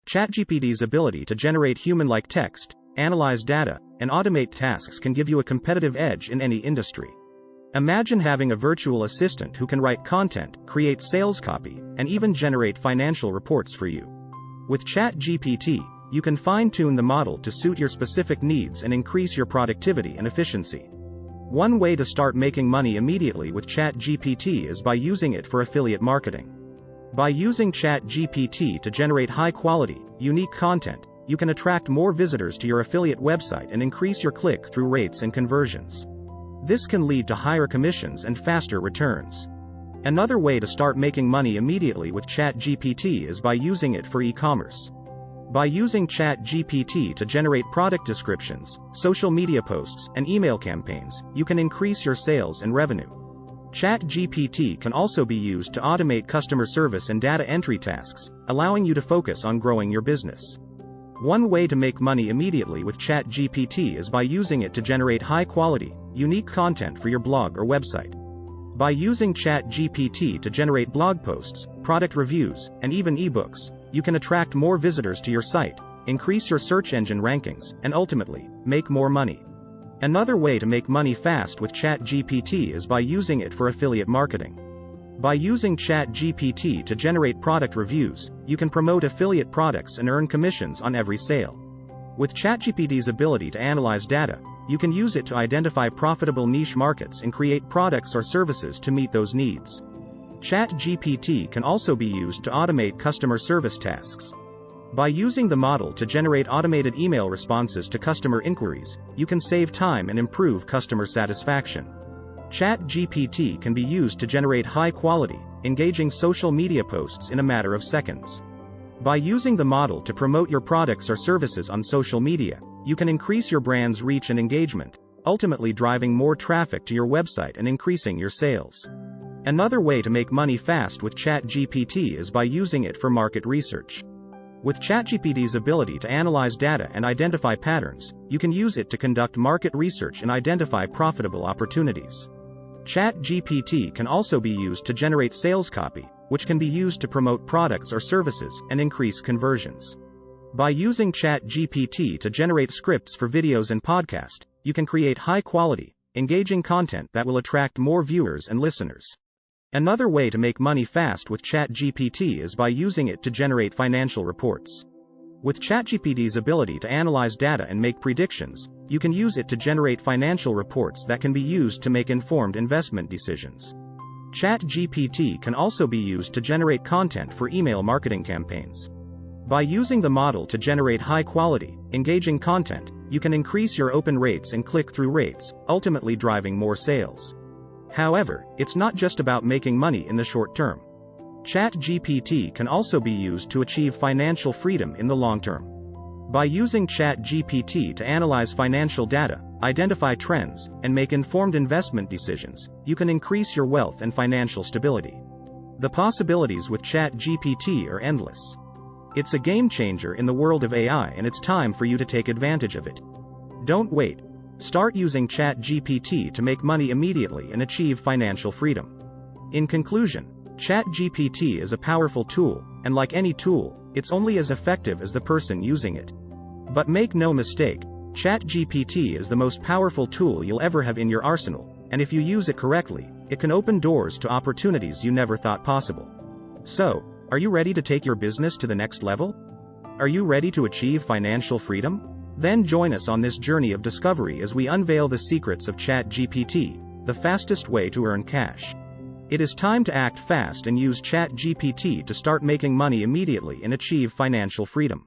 ChatGPT's ability to generate human-like text, analyze data, and automate tasks can give you a competitive edge in any industry. Imagine having a virtual assistant who can write content, create sales copy, and even generate financial reports for you. With ChatGPT, you can fine-tune the model to suit your specific needs and increase your productivity and efficiency. One way to start making money immediately with ChatGPT is by using it for affiliate marketing. By using ChatGPT to generate high-quality, unique content, you can attract more visitors to your affiliate website and increase your click-through rates and conversions. This can lead to higher commissions and faster returns. Another way to start making money immediately with ChatGPT is by using it for e-commerce. By using ChatGPT to generate product descriptions, social media posts, and email campaigns, you can increase your sales and revenue. ChatGPT can also be used to automate customer service and data entry tasks, allowing you to focus on growing your business. One way to make money immediately with ChatGPT is by using it to generate high-quality, unique content for your blog or website. By using ChatGPT to generate blog posts, product reviews, and even ebooks, you can attract more visitors to your site, increase your search engine rankings, and ultimately, make more money. Another way to make money fast with ChatGPT is by using it for affiliate marketing. By using ChatGPT to generate product reviews, you can promote affiliate products and earn commissions on every sale. With ChatGPT's ability to analyze data, you can use it to identify profitable niche markets and create products or services to meet those needs. ChatGPT can also be used to automate customer service tasks. By using the model to generate automated email responses to customer inquiries, you can save time and improve customer satisfaction. ChatGPT can be used to generate high-quality, engaging social media posts in a matter of seconds. By using the model to promote your products or services on social media, you can increase your brand's reach and engagement, ultimately driving more traffic to your website and increasing your sales. Another way to make money fast with ChatGPT is by using it for market research. With ChatGPT's ability to analyze data and identify patterns, you can use it to conduct market research and identify profitable opportunities. ChatGPT can also be used to generate sales copy, which can be used to promote products or services and increase conversions. By using ChatGPT to generate scripts for videos and podcasts, you can create high-quality, engaging content that will attract more viewers and listeners. Another way to make money fast with ChatGPT is by using it to generate financial reports. With ChatGPT's ability to analyze data and make predictions, you can use it to generate financial reports that can be used to make informed investment decisions. ChatGPT can also be used to generate content for email marketing campaigns. By using the model to generate high-quality, engaging content, you can increase your open rates and click-through rates, ultimately driving more sales. However, it's not just about making money in the short term. ChatGPT can also be used to achieve financial freedom in the long term. By using ChatGPT to analyze financial data, identify trends, and make informed investment decisions, you can increase your wealth and financial stability. The possibilities with ChatGPT are endless. It's a game changer in the world of AI, and it's time for you to take advantage of it. Don't wait. Start using ChatGPT to make money immediately and achieve financial freedom. In conclusion, ChatGPT is a powerful tool, and like any tool, it's only as effective as the person using it. But make no mistake, ChatGPT is the most powerful tool you'll ever have in your arsenal, and if you use it correctly, it can open doors to opportunities you never thought possible. So, are you ready to take your business to the next level? Are you ready to achieve financial freedom? Then join us on this journey of discovery as we unveil the secrets of ChatGPT, the fastest way to earn cash. It is time to act fast and use ChatGPT to start making money immediately and achieve financial freedom.